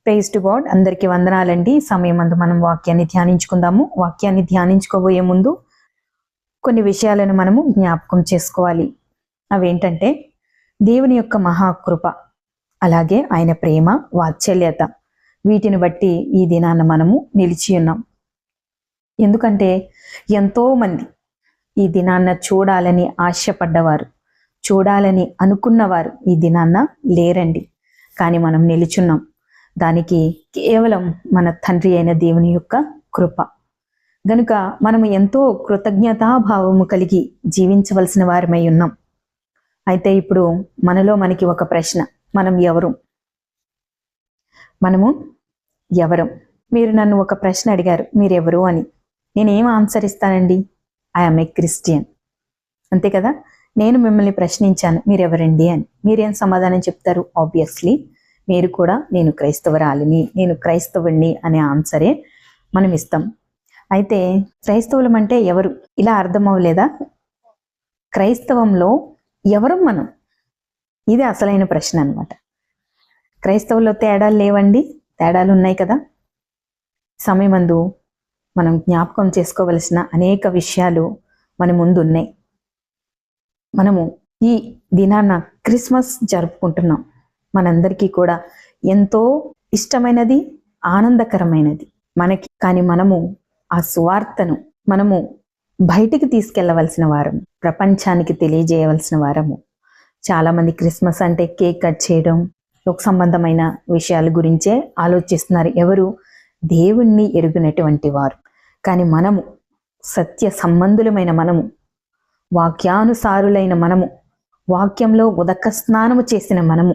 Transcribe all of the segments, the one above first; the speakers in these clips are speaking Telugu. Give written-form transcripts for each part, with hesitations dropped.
Praise to God. అందరికీ వందనాలండి. సమయం అందు మనం వాక్యాన్ని ధ్యానించుకుందాము. వాక్యాన్ని ధ్యానించుకోబోయే ముందు కొన్ని విషయాలను మనము జ్ఞాపకం చేసుకోవాలి. అవేంటంటే దేవుని యొక్క మహాకృప, అలాగే ఆయన ప్రేమ, వాత్సల్యత, వీటిని బట్టి ఈ దినాన మనము నిలిచి ఉన్నాం. ఎందుకంటే ఎంతో మంది ఈ దినాన్న చూడాలని ఆశపడ్డవారు, చూడాలని అనుకున్నవారు ఈ దినాన్న లేరండి. కానీ మనం నిలుచున్నాం. దానికి కేవలం మన తండ్రి అయిన దేవుని యొక్క కృప. గనుక మనము ఎంతో కృతజ్ఞతాభావము కలిగి జీవించవలసిన వారమై ఉన్నాం. అయితే ఇప్పుడు మనకి ఒక ప్రశ్న, మనం ఎవరు? మనము ఎవరం? మీరు నన్ను ఒక ప్రశ్న అడిగారు, మీరెవరు అని. నేనేం ఆన్సర్ ఇస్తానండి? ఐఎమ్ ఏ క్రిస్టియన్, అంతే కదా. నేను మిమ్మల్ని ప్రశ్నించాను, మీరెవరండి అని. మీరేం సమాధానం చెప్తారు? ఆబ్వియస్లీ మీరు కూడా నేను క్రైస్తవరాలిని, నేను క్రైస్తవుణ్ణి అనే ఆన్సరే మనం ఇస్తాం. అయితే క్రైస్తవులం అంటే ఎవరు? ఇలా అర్థం అవ్వలేదా? క్రైస్తవంలో ఎవరు మనం? ఇది అసలైన ప్రశ్న అన్నమాట. క్రైస్తవుల్లో తేడాలు లేవండి? తేడాలు ఉన్నాయి కదా. సమయమందు మనం జ్ఞాపకం చేసుకోవలసిన అనేక విషయాలు మన ముందు ఉన్నాయి. మనము ఈ దినాన క్రిస్మస్ జరుపుకుంటున్నాం. మనందరికీ కూడా ఎంతో ఇష్టమైనది, ఆనందకరమైనది మనకి. కానీ మనము ఆ సువార్తను మనము బయటికి తీసుకెళ్లవలసిన వారము, ప్రపంచానికి తెలియజేయవలసిన వారము. చాలా మంది క్రిస్మస్ అంటే కేక్ కట్ చేయడం, లోక సంబంధమైన విషయాల గురించే ఆలోచిస్తున్నారు. ఎవరు? దేవుణ్ణి ఎరుగినటువంటి వారు. కానీ మనము సత్య సంబంధులమైన మనము, వాక్యానుసారులైన మనము, వాక్యంలో ఉదక స్నానము చేసిన మనము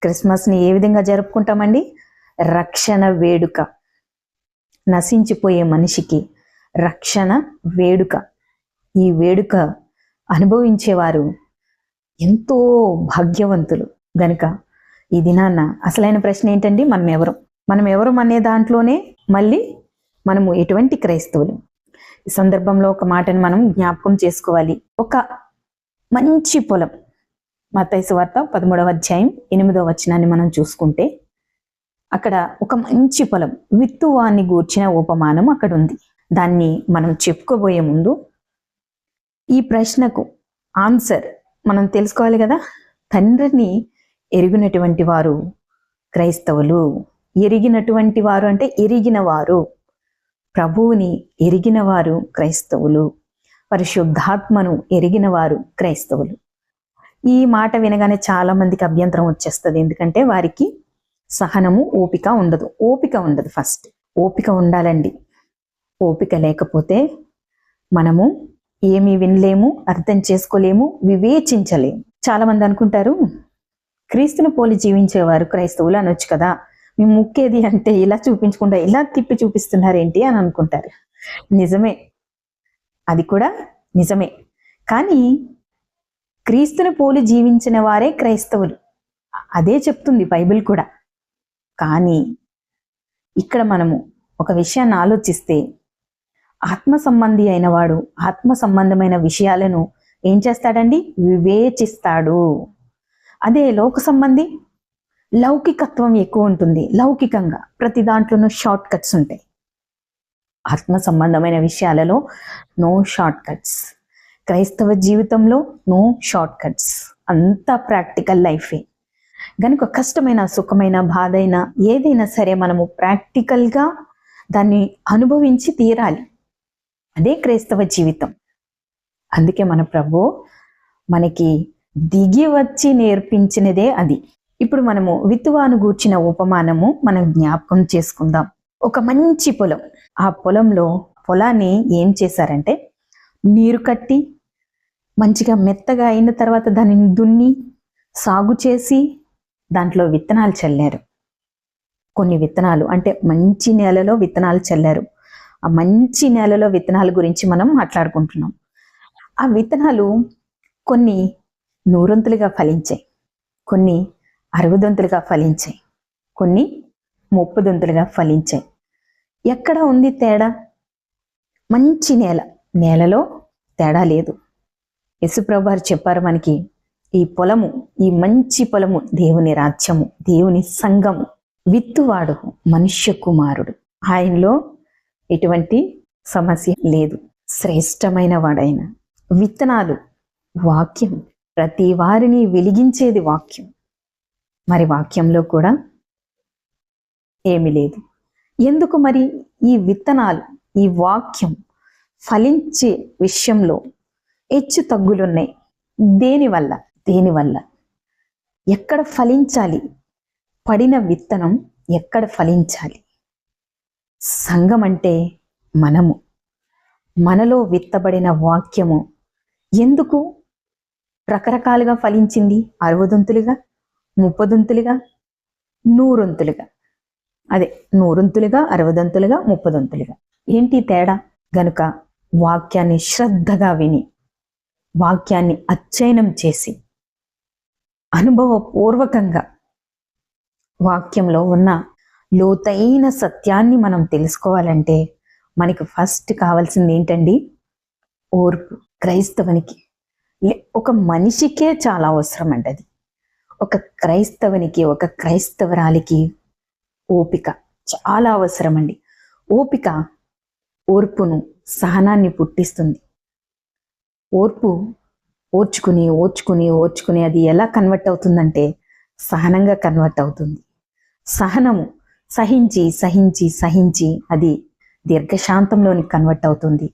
క్రిస్మస్ని ఏ విధంగా జరుపుకుంటామండి? రక్షణ వేడుక. నశించిపోయే మనిషికి రక్షణ వేడుక. ఈ వేడుక అనుభవించేవారు ఎంతో భాగ్యవంతులు. గనుక ఈ దినాన్న అసలైన ప్రశ్న ఏంటండి? మనం ఎవరు అనే దాంట్లోనే మళ్ళీ మనము ఎటువంటి క్రైస్తవులు? ఈ సందర్భంలో ఒక మాటను మనం జ్ఞాపకం చేసుకోవాలి. ఒక మంచి పొలం, మత్తయి సువార్త 13వ అధ్యాయం 8వ వచనాన్ని మనం చూసుకుంటే, అక్కడ ఒక మంచి పొలం, విత్తువాన్ని గూర్చిన ఉపమానం అక్కడ ఉంది. దాన్ని మనం చెప్పుకోబోయే ముందు ఈ ప్రశ్నకు ఆన్సర్ మనం తెలుసుకోవాలి కదా. తండ్రిని ఎరిగినటువంటి వారు క్రైస్తవులు. ఎరిగినటువంటి వారు అంటే ఎరిగిన వారు, ప్రభువుని ఎరిగిన వారు క్రైస్తవులు, పరిశుద్ధాత్మను ఎరిగిన వారు క్రైస్తవులు. ఈ మాట వినగానే చాలా మందికి అభ్యంతరం వచ్చేస్తుంది. ఎందుకంటే వారికి సహనము, ఓపిక ఉండదు. ఫస్ట్ ఓపిక ఉండాలండి. ఓపిక లేకపోతే మనము ఏమీ వినలేము, అర్థం చేసుకోలేము, వివేచించలేము. చాలా మంది అనుకుంటారు, క్రీస్తుని పోలి జీవించేవారు క్రైస్తవులు అనొచ్చు కదా, మీ ముక్కేది అంటే ఇలా చూపించకుండా ఇలా తిప్పి చూపిస్తున్నారేంటి అని అనుకుంటారు. నిజమే, అది కూడా నిజమే. కానీ క్రీస్తుని పోలి జీవించిన వారే క్రైస్తవులు, అదే చెప్తుంది బైబిల్ కూడా. కానీ ఇక్కడ మనము ఒక విషయాన్ని ఆలోచిస్తే, ఆత్మ సంబంధి అయిన వాడు ఆత్మ సంబంధమైన విషయాలను ఏం చేస్తాడండి? వివేచిస్తాడు. అదే లోక సంబంధి లౌకికత్వం ఎక్కువ ఉంటుంది. లౌకికంగా ప్రతి దాంట్లోనూ షార్ట్ కట్స్ ఉంటాయి. ఆత్మ సంబంధమైన విషయాలలో నో షార్ట్ కట్స్. క్రైస్తవ జీవితంలో నో షార్ట్ కట్స్. అంతా ప్రాక్టికల్ లైఫే. కనుక కష్టమైన, సుఖమైన, బాధైనా ఏదైనా సరే మనము ప్రాక్టికల్గా దాన్ని అనుభవించి తీరాలి. అదే క్రైస్తవ జీవితం. అందుకే మన ప్రభు మనకి దిగి వచ్చి నేర్పించినదే అది. ఇప్పుడు మనము విత్తువాను గూర్చిన ఉపమానము మనం జ్ఞాపకం చేసుకుందాం. ఒక మంచి పొలం, ఆ పొలాన్ని ఏం చేశారంటే నీరు కట్టి మంచిగా మెత్తగా అయిన తర్వాత దానిని దున్ని సాగు చేసి దాంట్లో విత్తనాలు చల్లారు. కొన్ని విత్తనాలు అంటే మంచి నేలలో విత్తనాలు చల్లారు. ఆ మంచి నేలలో విత్తనాల గురించి మనం మాట్లాడుకుంటున్నాం. ఆ విత్తనాలు కొన్ని 100 ఫలించాయి, కొన్ని 60 ఫలించాయి, కొన్ని 30 ఫలించాయి. ఎక్కడ ఉంది తేడా? మంచి నేలలో తేడా లేదు. యేసుప్రభు వారు చెప్పారు మనకి, ఈ పొలము, ఈ మంచి పొలము దేవుని రాజ్యము, దేవుని సంఘము. విత్తువాడు మనుష్య కుమారుడు. ఆయనలో ఎటువంటి సమస్య లేదు. శ్రేష్టమైన వాడైన విత్తనాలు వాక్యం, ప్రతి వారిని వెలిగించేది వాక్యం. మరి వాక్యంలో కూడా ఏమీ లేదు. ఎందుకు మరి ఈ విత్తనాలు, ఈ వాక్యం ఫలించే విషయంలో హెచ్చు తగ్గులున్నాయి? దేనివల్ల ఎక్కడ ఫలించాలి? పడిన విత్తనం ఎక్కడ ఫలించాలి? సంఘం అంటే మనలో విత్తబడిన వాక్యము ఎందుకు రకరకాలుగా ఫలించింది? 60 30 100. అదే 100, 60, 30. ఏంటి తేడా? గనుక వాక్యాన్ని శ్రద్ధగా విని, వాక్యాన్ని అధ్యయనం చేసి, అనుభవపూర్వకంగా వాక్యంలో ఉన్న లోతైన సత్యాన్ని మనం తెలుసుకోవాలంటే మనకి ఫస్ట్ కావాల్సింది ఏంటండి? ఓర్పు. క్రైస్తవునికి, ఒక మనిషికే చాలా అవసరం అండి అది. ఒక క్రైస్తవునికి, ఒక క్రైస్తవరాలికి ఓపిక చాలా అవసరం అండి. ఓపిక ఓర్పును, సహనాన్ని పుట్టిస్తుంది. ఓర్పు ఓర్చుకుని అది ఎలా కన్వర్ట్ అవుతుందంటే సహనంగా కన్వర్ట్ అవుతుంది. సహనము సహించి అది దీర్ఘశాంతంలోని కన్వర్ట్ అవుతుంది.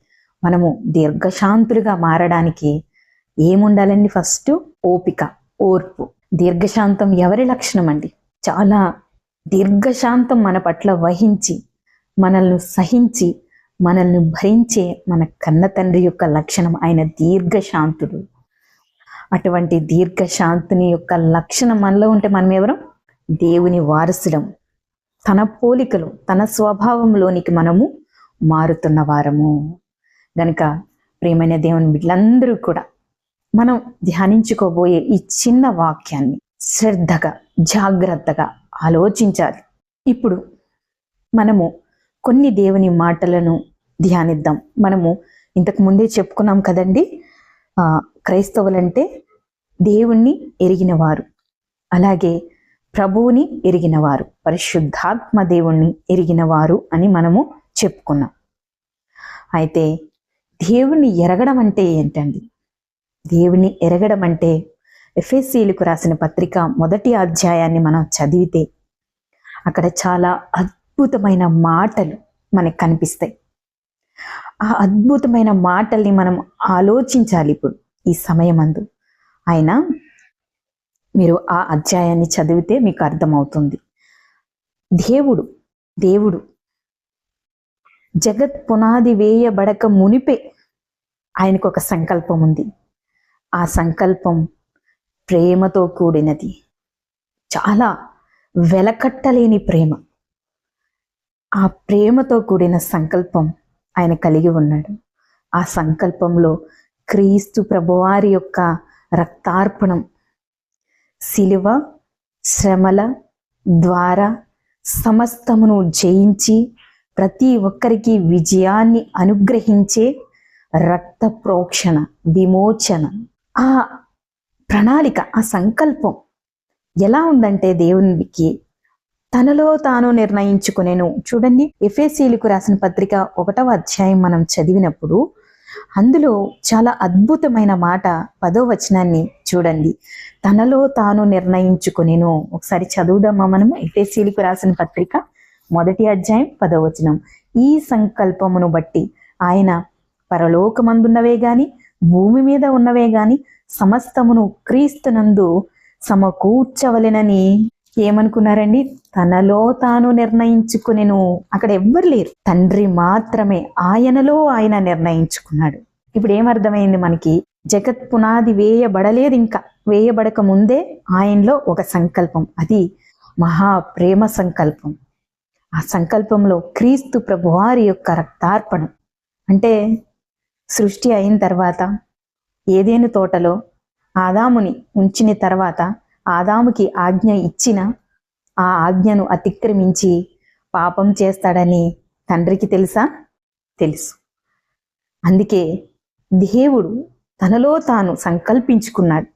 మనము దీర్ఘశాంతులుగా మారడానికి ఏముండాలండి? ఫస్ట్ ఓపిక, ఓర్పు. దీర్ఘశాంతం ఎవరి లక్షణం అండి? చాలా దీర్ఘశాంతం మన పట్ల వహించి, మనల్ని సహించి, మనల్ని భరించే మన కన్న తండ్రి యొక్క లక్షణం. ఆయన దీర్ఘశాంతుడు. అటువంటి దీర్ఘశాంతుని యొక్క లక్షణం మనలో ఉంటే మనం ఎవరం? దేవుని వారసులం. తన పోలికలు, తన స్వభావంలోనికి మనము మారుతున్న వారము. గనుక ప్రియమైన దేవుని బిడ్డలందరూ కూడా మనం ధ్యానించుకోబోయే ఈ చిన్న వాక్యాన్ని శ్రద్ధగా, జాగ్రత్తగా ఆలోచించాలి. ఇప్పుడు మనము కొన్ని దేవుని మాటలను ధ్యానిద్దాం. మనము ఇంతకు ముందే చెప్పుకున్నాం కదండి, క్రైస్తవులంటే దేవుణ్ణి ఎరిగినవారు, అలాగే ప్రభువుని ఎరిగినవారు, పరిశుద్ధాత్మ దేవుణ్ణి ఎరిగినవారు అని మనము చెప్పుకున్నాం. అయితే దేవుణ్ణి ఎరగడం అంటే ఏంటండి? దేవుణ్ణి ఎరగడం అంటే ఎఫెసీయులకు రాసిన పత్రిక 1వ అధ్యాయాన్ని మనం చదివితే అక్కడ చాలా అద్భుతమైన మాటలు మనకు కనిపిస్తాయి. ఆ అద్భుతమైన మాటల్ని మనం ఆలోచించాలి ఇప్పుడు ఈ సమయమందు. మీరు ఆ అధ్యాయాన్ని చదివితే మీకు అర్థమవుతుంది. దేవుడు జగత్ పునాది వేయబడక మునిపే ఆయనకు ఒక సంకల్పం ఉంది. ఆ సంకల్పం ప్రేమతో కూడినది. చాలా వెలకట్టలేని ప్రేమ. ఆ ప్రేమతో కూడిన సంకల్పం ఆయన కలిగి ఉన్నాడు. ఆ సంకల్పంలో క్రీస్తు ప్రభువారి యొక్క రక్తార్పణం, శిలువ శ్రమల ద్వారా సమస్తమును జయించి ప్రతి ఒక్కరికి విజయాన్ని అనుగ్రహించే రక్త ప్రోక్షణ, విమోచన, ఆ ప్రణాళిక, ఆ సంకల్పం ఎలా ఉందంటే దేవునికి తనలో తాను నిర్ణయించుకునేను. చూడండి, ఎఫెసీయులకు రాసిన పత్రిక 1వ అధ్యాయం మనం చదివినప్పుడు అందులో చాలా అద్భుతమైన మాట 10వ వచనాన్ని చూడండి. తనలో తాను నిర్ణయించుకునేను. ఒకసారి చదువుదామా మనము? ఎఫెసీయులకు రాసిన పత్రిక 1వ అధ్యాయం 10వ వచనం. ఈ సంకల్పమును బట్టి ఆయన పరలోకమందున్నవే గాని భూమి మీద ఉన్నవే గాని సమస్తమును క్రీస్తునందు సమకూర్చవలెనని ఏమనుకున్నారండి? తనలో తాను నిర్ణయించుకునేను. అక్కడ ఎవ్వరు లేరు, తండ్రి మాత్రమే. ఆయనలో ఆయన నిర్ణయించుకున్నాడు. ఇప్పుడు ఏమర్థమైంది మనకి? జగత్ పునాది వేయబడలేదు, ఇంకా వేయబడక ముందే ఆయనలో ఒక సంకల్పం, అది మహా ప్రేమ సంకల్పం. ఆ సంకల్పంలో క్రీస్తు ప్రభువారి యొక్క రక్తార్పణం. అంటే సృష్టి అయిన తర్వాత ఏదేను తోటలో ఆదాముని ఉంచిన తర్వాత ఆదాముకి ఆజ్ఞ ఇచ్చిన ఆ ఆజ్ఞను అతిక్రమించి పాపం చేస్తాడని తండ్రికి తెలుసు. అందుకే దేవుడు తనలో తాను సంకల్పించుకున్నాడు.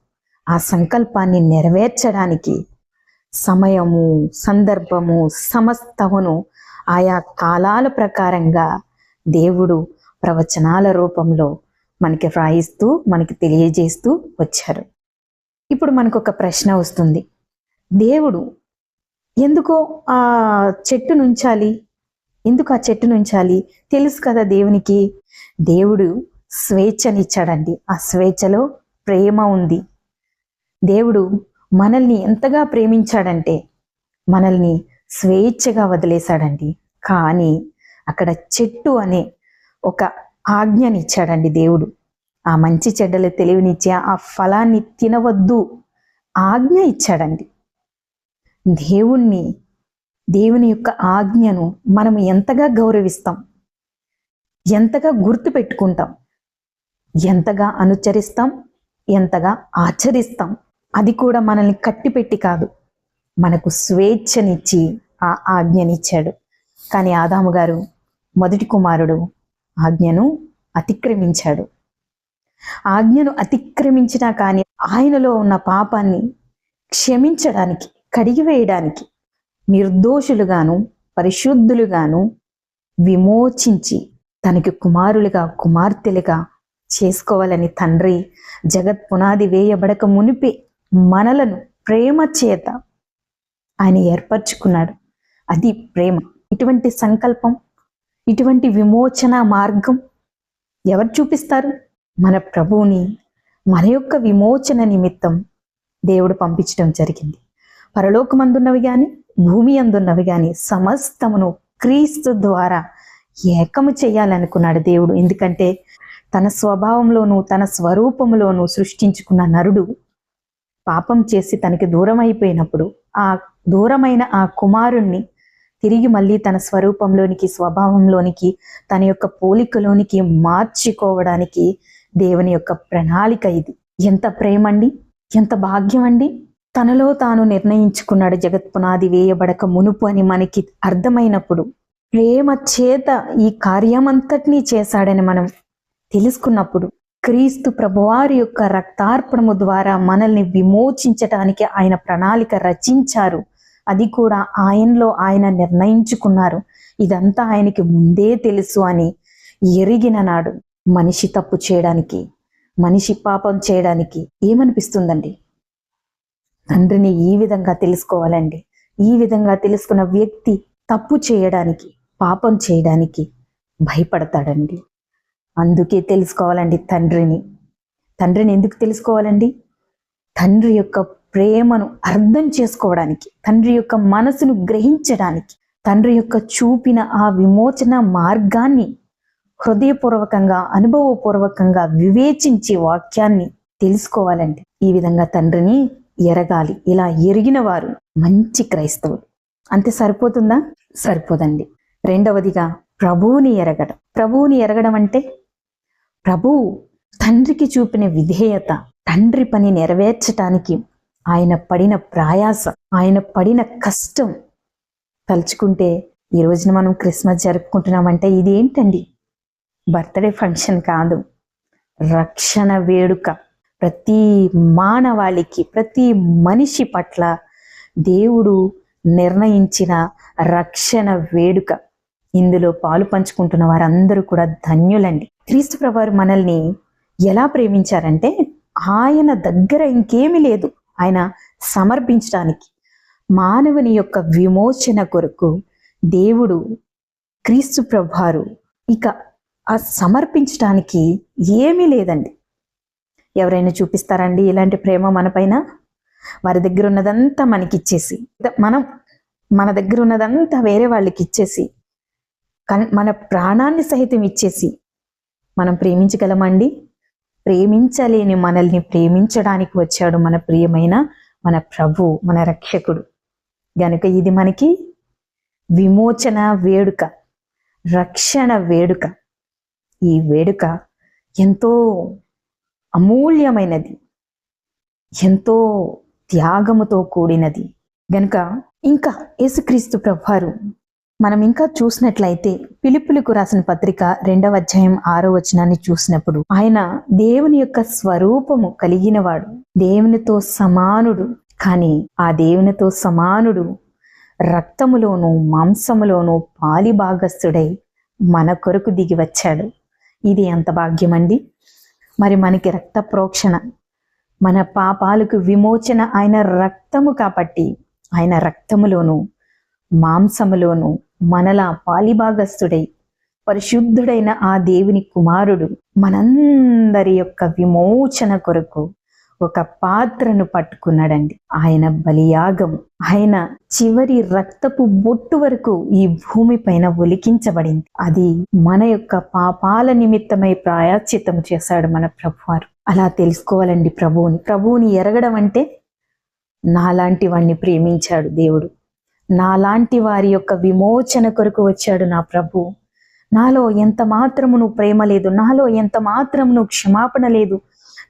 ఆ సంకల్పాన్ని నెరవేర్చడానికి సమయము, సందర్భము సమస్తమును ఆయా కాలాల ప్రకారంగా దేవుడు ప్రవచనాల రూపంలో మనకి వ్రాయిస్తూ మనకి తెలియజేస్తూ వచ్చారు. ఇప్పుడు మనకు ఒక ప్రశ్న వస్తుంది, దేవుడు ఎందుకో ఆ చెట్టు నుంచాలి, ఎందుకు ఆ చెట్టు నుంచాలి? తెలుసు కదా దేవునికి. దేవుడు స్వేచ్ఛనిచ్చాడండి. ఆ స్వేచ్ఛలో ప్రేమ ఉంది. దేవుడు మనల్ని ఎంతగా ప్రేమించాడంటే మనల్ని స్వేచ్ఛగా వదిలేశాడండి. కానీ అక్కడ చెట్టు అనే ఒక ఆజ్ఞనిచ్చాడండి దేవుడు. ఆ మంచి చెడ్డలు తెలివినిచ్చే ఆ ఫలాన్ని తినవద్దు ఆజ్ఞ ఇచ్చాడండి. దేవుని యొక్క ఆజ్ఞను మనం ఎంతగా గౌరవిస్తాం, ఎంతగా గుర్తు పెట్టుకుంటాం, ఎంతగా అనుచరిస్తాం, ఎంతగా ఆచరిస్తాం. అది కూడా మనల్ని కట్టిపెట్టి కాదు, మనకు స్వేచ్ఛనిచ్చి ఆ ఆజ్ఞనిచ్చాడు. కానీ ఆదాము గారు మొదటి కుమారుడు ఆజ్ఞను అతిక్రమించాడు. ఆజ్ఞను అతిక్రమించినా కానీ ఆయనలో ఉన్న పాపాన్ని క్షమించడానికి, కడిగివేయడానికి, నిర్దోషులుగాను పరిశుద్ధులుగాను విమోచించి తనకి కుమారులుగా కుమార్తెలుగా చేసుకోవాలని తండ్రి జగత్ పునాది వేయబడక మునిపి మనలను ప్రేమ చేత ఆయన ఏర్పరచుకున్నాడు. అది ప్రేమ. ఇటువంటి సంకల్పం, ఇటువంటి విమోచన మార్గం ఎవరు చూపిస్తారు? మన ప్రభువుని మన యొక్క విమోచన నిమిత్తం దేవుడు పంపించడం జరిగింది. పరలోకమందున్నవి కానీ భూమి అందున్నవి కానీ సమస్తమును క్రీస్తు ద్వారా ఏకము చేయాలనుకున్నాడు దేవుడు. ఎందుకంటే తన స్వభావంలోనూ తన స్వరూపంలోనూ సృష్టించుకున్న నరుడు పాపం చేసి తనకి దూరం అయిపోయినప్పుడు ఆ దూరమైన ఆ కుమారుణ్ణి తిరిగి మళ్ళీ తన స్వరూపంలోనికి, స్వభావంలోనికి, తన యొక్క పోలికలోనికి మార్చుకోవడానికి దేవుని యొక్క ప్రణాళిక ఇది. ఎంత ప్రేమండి, ఎంత భాగ్యం అండి. తనలో తాను నిర్ణయించుకున్నాడు జగత్ పునాది వేయబడక మునుపు అని మనకి అర్థమైనప్పుడు ప్రేమ చేత ఈ కార్యమంతటినీ చేశాడని మనం తెలుసుకున్నప్పుడు క్రీస్తు ప్రభువారి యొక్క రక్తార్పణము ద్వారా మనల్ని విమోచించటానికి ఆయన ప్రణాళిక రచించారు. అది కూడా ఆయనలో ఆయన నిర్ణయించుకున్నారు. ఇదంతా ఆయనకి ముందే తెలుసు అని ఎరిగిన నాడు మనిషి తప్పు చేయడానికి, మనిషి పాపం చేయడానికి ఏమనిపిస్తుందండి? తండ్రిని ఈ విధంగా తెలుసుకోవాలండి. ఈ విధంగా తెలుసుకున్న వ్యక్తి తప్పు చేయడానికి, పాపం చేయడానికి భయపడతాడండి. అందుకే తెలుసుకోవాలండి తండ్రిని. తండ్రిని ఎందుకు తెలుసుకోవాలండి? తండ్రి యొక్క ప్రేమను అర్థం చేసుకోవడానికి, తండ్రి యొక్క మనసును గ్రహించడానికి, తండ్రి యొక్క చూపిన ఆ విమోచన మార్గాన్ని హృదయపూర్వకంగా, అనుభవపూర్వకంగా వివేచించి వాక్యాన్ని తెలుసుకోవాలండి. ఈ విధంగా తండ్రిని ఎరగాలి. ఇలా ఎరిగిన వారు మంచి క్రైస్తవులు. అంతే సరిపోతుందా? సరిపోదండి. రెండవదిగా ప్రభువుని ఎరగడం. ప్రభువుని ఎరగడం అంటే ప్రభువు తండ్రికి చూపిన విధేయత, తండ్రి పని నెరవేర్చటానికి ఆయన పడిన ప్రయాస, ఆయన పడిన కష్టం తలుచుకుంటే ఈ రోజున మనం క్రిస్మస్ జరుపుకుంటున్నామంటే ఇది ఏంటండి? బర్త్డే ఫంక్షన్ కాదు, రక్షణ వేడుక. ప్రతి మానవాళికి, ప్రతి మనిషి పట్ల దేవుడు నిర్ణయించిన రక్షణ వేడుక. ఇందులో పాలు పంచుకుంటున్న వారందరూ కూడా ధన్యులండి. క్రీస్తు ప్రభువారు మనల్ని ఎలా ప్రేమించారంటే ఆయన దగ్గర ఇంకేమీ లేదు ఆయన సమర్పించడానికి. మానవుని యొక్క విమోచన కొరకు దేవుడు క్రీస్తు ప్రభువారు ఇక ఆ సమర్పించడానికి ఏమీ లేదండి. ఎవరైనా చూపిస్తారండి ఇలాంటి ప్రేమ మన పైన? వారి దగ్గర ఉన్నదంతా మనకిచ్చేసి, మన దగ్గర ఉన్నదంతా వేరే వాళ్ళకి ఇచ్చేసి, మన ప్రాణాన్ని సహితం ఇచ్చేసి మనం ప్రేమించగలమండి? ప్రేమించలేని మనల్ని ప్రేమించడానికి వచ్చాడు మన ప్రియమైన మన ప్రభు, మన రక్షకుడు. గనుక ఇది మనకి విమోచన వేడుక, రక్షణ వేడుక. ఈ వేడుక ఎంతో అమూల్యమైనది, ఎంతో త్యాగముతో కూడినది. గనుక ఇంకా యేసుక్రీస్తు ప్రభువారు మనం ఇంకా చూసినట్లయితే ఫిలిప్పీయులకు రాసిన పత్రిక 2వ అధ్యాయం 6వ వచనాన్ని చూసినప్పుడు ఆయన దేవుని యొక్క స్వరూపము కలిగినవాడు, దేవునితో సమానుడు కానీ ఆ దేవునితో సమానుడు రక్తములోను మాంసములోను పాలి భాగస్థుడై మన కొరకు దిగి వచ్చాడు. ఇది ఎంత భాగ్యమండి. మరి మనకి రక్త ప్రోక్షణ, మన పాపాలకు విమోచన ఆయన రక్తము కాబట్టి ఆయన రక్తములోను మాంసములోను మనలా పాలిభాగస్థుడై పరిశుద్ధుడైన ఆ దేవుని కుమారుడు మనందరి యొక్క విమోచన కొరకు ఒక పాత్రను పట్టుకున్నాడండి. ఆయన బలియాగం, ఆయన చివరి రక్తపు బొట్టు వరకు ఈ భూమి పైన ఒలికించబడింది. అది మన యొక్క పాపాల నిమిత్తమై ప్రాయశ్చిత్తం చేశాడు మన ప్రభువారు. అలా తెలుసుకోవాలండి ప్రభువుని ఎరగడం అంటే నాలాంటి వాడిని ప్రేమించాడు దేవుడు, నాలాంటి వారి యొక్క విమోచన కొరకు వచ్చాడు నా ప్రభు. నాలో ఎంత మాత్రమును ప్రేమ లేదు, నాలో ఎంత మాత్రమును క్షమాపణ లేదు,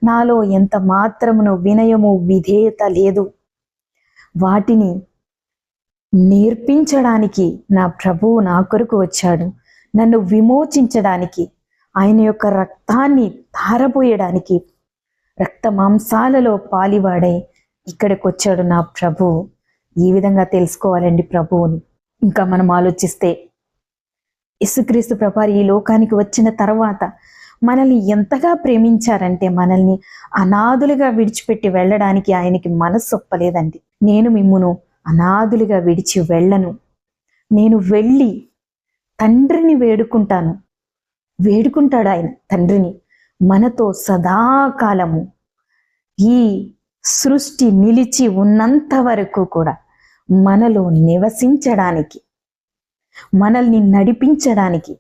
నాలో ఎంత మాత్రమును వినయము విధేయత లేదు. వాటిని నేర్పించడానికి నా ప్రభువు నా కొరకు వచ్చాడు. నన్ను విమోచించడానికి, ఆయన యొక్క రక్తాన్ని ధారపోయడానికి, రక్త మాంసాలలో పాలివాడై ఇక్కడికి వచ్చాడు నా ప్రభువు. ఈ విధంగా తెలుసుకోవాలండి ప్రభువుని. ఇంకా మనం ఆలోచిస్తే యేసుక్రీస్తు ప్రభువారు ఈ లోకానికి వచ్చిన తర్వాత మనల్ని ఎంతగా ప్రేమించారంటే మనల్ని అనాథులుగా విడిచిపెట్టి వెళ్ళడానికి ఆయనకి మనసు ఒప్పలేదండి. నేను మిమ్మును అనాథులుగా విడిచి వెళ్ళను, నేను వెళ్ళి తండ్రిని వేడుకుంటాడు ఆయన తండ్రిని మనతో సదాకాలము ఈ సృష్టి నిలిచి ఉన్నంత వరకు కూడా మనలో నివసించడానికి, మనల్ని నడిపించడానికి,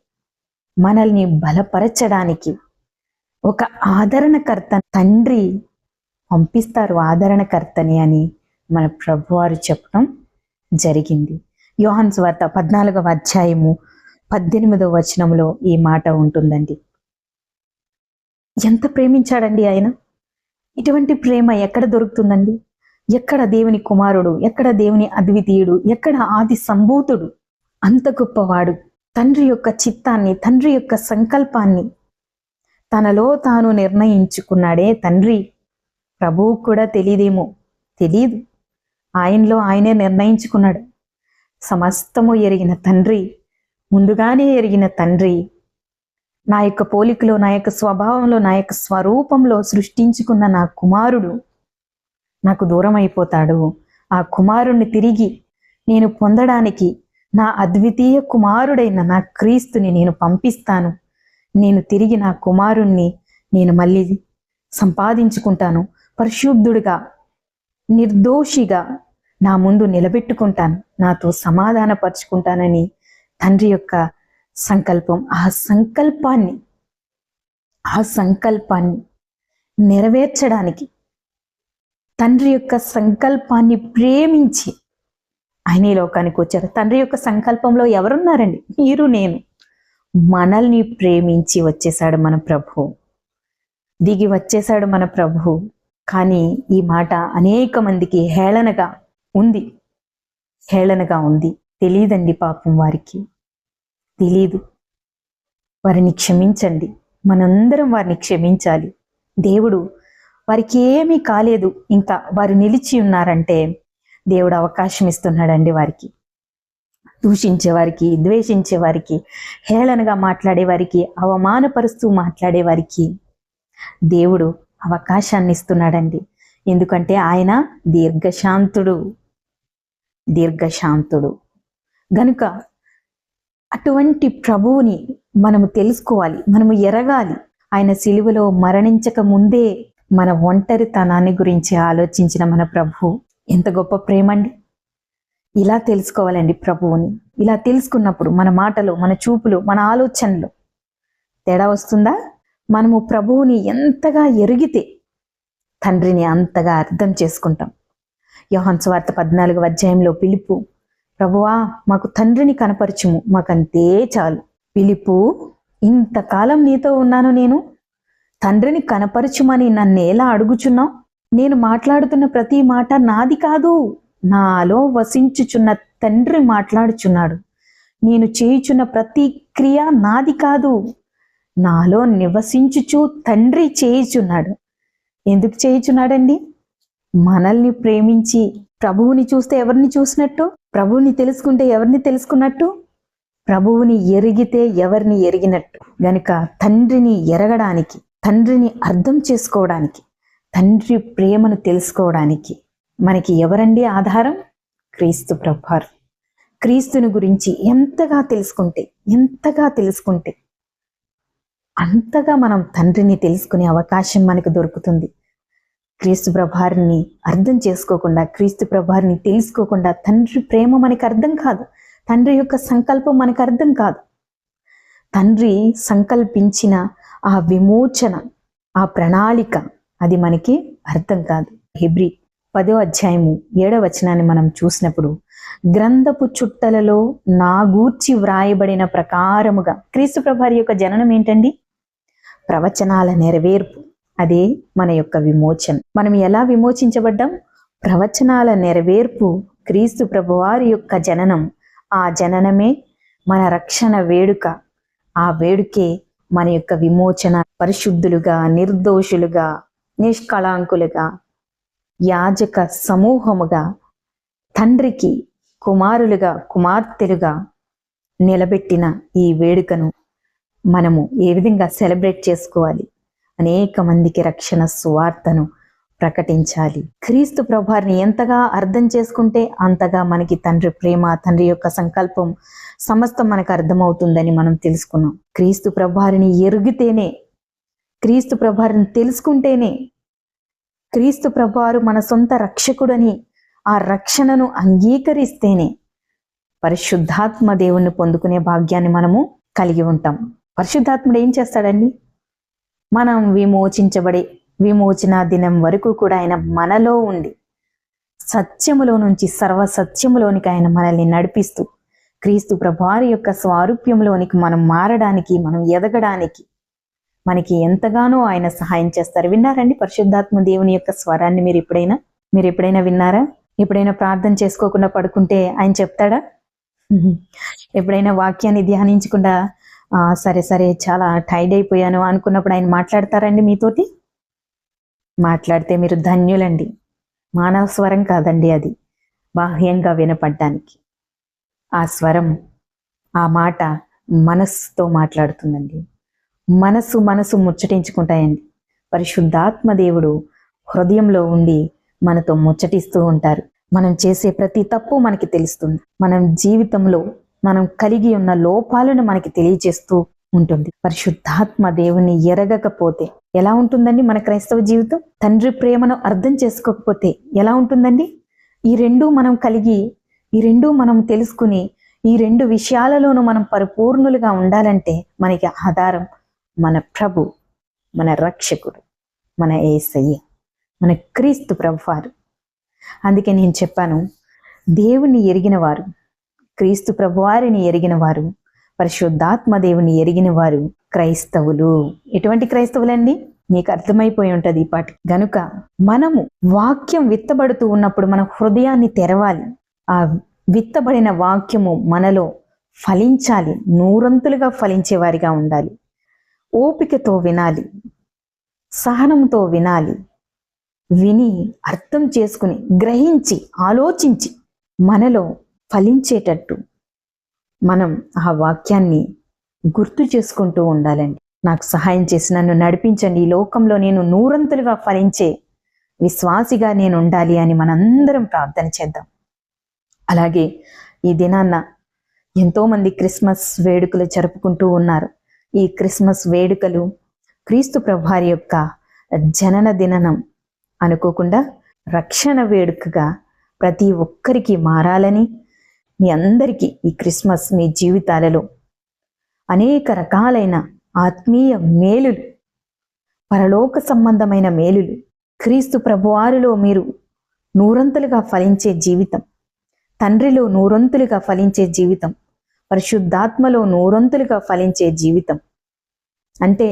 మనల్ని బలపరచడానికి ఒక ఆదరణకర్త తండ్రి పంపిస్తారు, ఆదరణకర్తని అని మన ప్రభువారు చెప్పడం జరిగింది. యోహాను సువార్త 14వ అధ్యాయము 18వ వచనంలో ఈ మాట ఉంటుందండి. ఎంత ప్రేమించాడండి ఆయన. ఇటువంటి ప్రేమ ఎక్కడ దొరుకుతుందండి? ఎక్కడ దేవుని కుమారుడు, ఎక్కడ దేవుని అద్వితీయుడు, ఎక్కడ ఆది సంభూతుడు? అంత గొప్పవాడు. తండ్రి యొక్క చిత్తాన్ని, తండ్రి యొక్క సంకల్పాన్ని తనలో తాను నిర్ణయించుకున్నాడే తండ్రి. ప్రభువు కూడా తెలియదేమో, తెలియదు, ఆయనలో ఆయనే నిర్ణయించుకున్నాడు. సమస్తము ఎరిగిన తండ్రి, ముందుగానే ఎరిగిన తండ్రి, నా యొక్క పోలికలో, నా యొక్క స్వభావంలో, నా యొక్క స్వరూపంలో సృష్టించుకున్న నా కుమారుడు నాకు దూరం అయిపోతాడు. ఆ కుమారుణ్ణి తిరిగి నేను పొందడానికి నా అద్వితీయ కుమారుడైన నా క్రీస్తుని నేను పంపిస్తాను. నేను తిరిగి నా కుమారుణ్ణి నేను మళ్ళీ సంపాదించుకుంటాను. పరిశుద్ధుడిగా, నిర్దోషిగా నా ముందు నిలబెట్టుకుంటాను, నాతో సమాధానపరుచుకుంటానని తండ్రి యొక్క సంకల్పం. ఆ సంకల్పాన్ని నెరవేర్చడానికి, తండ్రి యొక్క సంకల్పాన్ని ప్రేమించి ఆయన ఈ లోకానికి వచ్చారు. తండ్రి యొక్క సంకల్పంలో ఎవరున్నారండి? మీరు, నేను. మనల్ని ప్రేమించి వచ్చేసాడు మన ప్రభు, దిగి వచ్చేసాడు మన ప్రభు. కానీ ఈ మాట అనేక మందికి హేళనగా ఉంది. తెలియదండి పాపం, వారికి తెలీదు. వారిని క్షమించండి, మనందరం వారిని క్షమించాలి. దేవుడు వారికి ఏమీ కాలేదు, ఇంకా వారు నిలిచి ఉన్నారంటే దేవుడు అవకాశం ఇస్తున్నాడండి వారికి. దూషించే వారికి, ద్వేషించే వారికి, హేళనగా మాట్లాడే వారికి, అవమానపరుస్తూ మాట్లాడే వారికి దేవుడు అవకాశాన్ని ఇస్తున్నాడండి. ఎందుకంటే ఆయన దీర్ఘశాంతుడు గనుక అటువంటి ప్రభువుని మనము తెలుసుకోవాలి, మనము ఎరగాలి. ఆయన సిలువలో మరణించక ముందే మన ఒంటరితనాన్ని గురించి ఆలోచించిన మన ప్రభు ఎంత గొప్ప ప్రేమండి. ఇలా తెలుసుకోవాలండి ప్రభువుని. ఇలా తెలుసుకున్నప్పుడు మన మాటలు, మన చూపులు, మన ఆలోచనలు తేడా వస్తుందా? మనము ప్రభువుని ఎంతగా ఎరిగితే తండ్రిని అంతగా అర్థం చేసుకుంటాం. యోహాను సువార్త 14వ అధ్యాయంలో పిలుపు, ప్రభువా మాకు తండ్రిని కనపరచుము, మాకంతే చాలు. పిలుపు, ఇంతకాలం నీతో ఉన్నాను నేను, తండ్రిని కనపరచుమని నన్ను ఎలా అడుగుచున్నావు? నేను మాట్లాడుతున్న ప్రతి మాట నాది కాదు, నాలో వసించుచున్న తండ్రి మాట్లాడుచున్నాడు. నేను చేయుచున్న ప్రతి క్రియ నాది కాదు, నాలో నివసించుచు తండ్రి చేయుచున్నాడు. ఎందుకు చేయుచున్నాడండి? మనల్ని ప్రేమించి ప్రభువుని చూస్తే ఎవరిని చూసినట్టు? ప్రభువుని తెలుసుకుంటే ఎవరిని తెలుసుకున్నట్టు? ప్రభువుని ఎరిగితే ఎవరిని ఎరిగినట్టు. గనుక తండ్రిని ఎరగడానికి, తండ్రిని అర్థం చేసుకోవడానికి, తండ్రి ప్రేమను తెలుసుకోవడానికి మనకి ఎవరండి ఆధారం? క్రీస్తు ప్రభువారు. క్రీస్తుని గురించి ఎంతగా తెలుసుకుంటే అంతగా మనం తండ్రిని తెలుసుకునే అవకాశం మనకు దొరుకుతుంది. క్రీస్తు ప్రభువారిని అర్థం చేసుకోకుండా, క్రీస్తు ప్రభువారిని తెలుసుకోకుండా తండ్రి ప్రేమ మనకు అర్థం కాదు. తండ్రి యొక్క సంకల్పం మనకు అర్థం కాదు. తండ్రి సంకల్పించిన ఆ విమోచన, ఆ ప్రణాళిక అది మనకి అర్థం కాదు. హెబ్రీ 10వ అధ్యాయము 7వ వచనాన్ని మనం చూసినప్పుడు, గ్రంథపు చుట్టలలో నా గూర్చి వ్రాయబడిన ప్రకారముగా, క్రీస్తు ప్రభువారి యొక్క జననం ఏంటండి? ప్రవచనాల నెరవేర్పు. అదే మన యొక్క విమోచన. మనం ఎలా విమోచించబడ్డాం? ప్రవచనాల నెరవేర్పు క్రీస్తు ప్రభువారి యొక్క జననం. ఆ జననమే మన రక్షణ వేడుక. ఆ వేడుకే మన యొక్క విమోచన. పరిశుద్ధులుగా, నిర్దోషులుగా, నిష్కళంకులుగా, యాజక సమూహముగా, తండ్రికి కుమారులుగా, కుమార్తెలుగా నిలబెట్టిన ఈ వేడుకను మనము ఏ విధంగా సెలబ్రేట్ చేసుకోవాలి? అనేక మందికి రక్షణ సువార్తను ప్రకటించాలి. క్రీస్తు ప్రభువారిని ఎంతగా అర్థం చేసుకుంటే అంతగా మనకి తండ్రి ప్రేమ, తండ్రి యొక్క సంకల్పం సమస్తం మనకు అర్థమవుతుందని మనం తెలుసుకున్నాం. క్రీస్తు ప్రభువారిని ఎరిగితేనే, క్రీస్తు ప్రభువారిని తెలుసుకుంటేనే, క్రీస్తు ప్రభువారు మన సొంత రక్షకుడని ఆ రక్షణను అంగీకరిస్తేనే పరిశుద్ధాత్మ దేవుణ్ణి పొందుకునే భాగ్యాన్ని మనము కలిగి ఉంటాం. పరిశుద్ధాత్ముడు ఏం చేస్తాడండి? మనం విమోచన దినం వరకు కూడా ఆయన మనలో ఉండి సత్యములో నుంచి సర్వసత్యములోనికి ఆయన మనల్ని నడిపిస్తూ క్రీస్తు ప్రభువారి యొక్క స్వారూప్యంలోనికి మనం మారడానికి, మనం ఎదగడానికి మనకి ఎంతగానో ఆయన సహాయం చేస్తారు. విన్నారండి పరిశుద్ధాత్మ దేవుని యొక్క స్వరాన్ని? మీరు ఎప్పుడైనా విన్నారా? ఎప్పుడైనా ప్రార్థన చేసుకోకుండా పడుకుంటే ఆయన చెప్తాడా? ఎప్పుడైనా వాక్యాన్ని ధ్యానించకుండా సరే చాలా టైర్డ్ అయిపోయాను అనుకున్నప్పుడు ఆయన మాట్లాడతారండి మీతోటి? మాట్లాడితే మీరు ధన్యులండి. మానవ స్వరం కాదండి, అది బాహ్యంగా వినపడ్డానికి. ఆ స్వరం, ఆ మాట మనస్సుతో మాట్లాడుతుందండి. మనసు ముచ్చటించుకుంటాయండి. పరిశుద్ధాత్మ దేవుడు హృదయంలో ఉండి మనతో ముచ్చటిస్తూ ఉంటారు. మనం చేసే ప్రతి తప్పు మనకి తెలుస్తుంది. మనం జీవితంలో మనం కలిగి ఉన్న లోపాలను మనకి తెలియజేస్తూ ఉంటుంది. పరిశుద్ధాత్మ దేవుని ఎరగకపోతే ఎలా ఉంటుందండి మన క్రైస్తవ జీవితం? తండ్రి ప్రేమను అర్థం చేసుకోకపోతే ఎలా ఉంటుందండి? ఈ రెండు మనం కలిగి, ఈ రెండు మనం తెలుసుకుని, ఈ రెండు విషయాలలోనూ మనం పరిపూర్ణులుగా ఉండాలంటే మనకి ఆధారం మన ప్రభు, మన రక్షకుడు, మన యేసయ్య, మన క్రీస్తు ప్రభువారు. అందుకే నేను చెప్పాను, దేవుని ఎరిగిన వారు, క్రీస్తు ప్రభువారిని ఎరిగిన వారు, పరిశుద్ధాత్మ దేవుని ఎరిగిన వారు క్రైస్తవులు. ఎటువంటి క్రైస్తవులండి? మీకు అర్థమైపోయి ఉంటుంది ఈ పాటి. గనుక మనము వాక్యం విత్తబడుతూ ఉన్నప్పుడు మన హృదయాన్ని తెరవాలి. ఆ విత్తబడిన వాక్యము మనలో ఫలించాలి, నూరంతులుగా ఫలించే వారిగా ఉండాలి. ఓపికతో వినాలి, సహనంతో వినాలి. విని అర్థం చేసుకుని, గ్రహించి, ఆలోచించి మనలో ఫలించేటట్టు మనం ఆ వాక్యాన్ని గుర్తు చేసుకుంటూ ఉండాలండి. నాకు సహాయం చేసి నన్ను నడిపించండి, ఈ లోకంలో నేను నూరంతులుగా ఫలించే విశ్వాసిగా నేను ఉండాలి అని మనందరం ప్రార్థన చేద్దాం. అలాగే ఈ దినాన్న ఎంతోమంది క్రిస్మస్ వేడుకలు జరుపుకుంటూ ఉన్నారు. ఈ క్రిస్మస్ వేడుకలు క్రీస్తు ప్రభువారి యొక్క జనన దినం అనుకోకుండా రక్షణ వేడుకగా ప్రతి ఒక్కరికి మారాలని, మీ అందరికీ ఈ క్రిస్మస్ మీ జీవితాలలో అనేక రకాలైన ఆత్మీయ మేలులు, పరలోక సంబంధమైన మేలులు, క్రీస్తు ప్రభువారిలో మీరు నూరంతులుగా ఫలించే జీవితం, తండ్రిలో నూరంతులుగా ఫలించే జీవితం, పరిశుద్ధాత్మలో నూరంతులుగా ఫలించే జీవితం. అంటే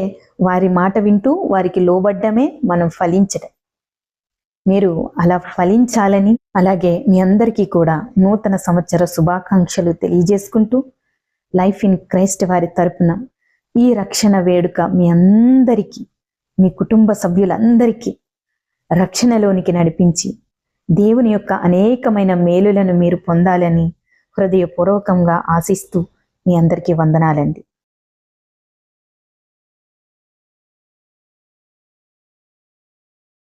వారి మాట వింటూ వారికి లోబడ్డమే మనం ఫలించడం. మీరు అలా ఫలించాలని, అలాగే మీ అందరికీ కూడా నూతన సంవత్సర శుభాకాంక్షలు తెలియజేసుకుంటూ లైఫ్ ఇన్ క్రైస్ట్ వారి తరపున ఈ రక్షణ వేడుక మీ అందరికీ, మీ కుటుంబ సభ్యులందరికీ రక్షణలోనికి నడిపించి దేవుని యొక్క అనేకమైన మేలులను మీరు పొందాలని హృదయపూర్వకంగా ఆశిస్తూ మీ అందరికీ వందనాలండి.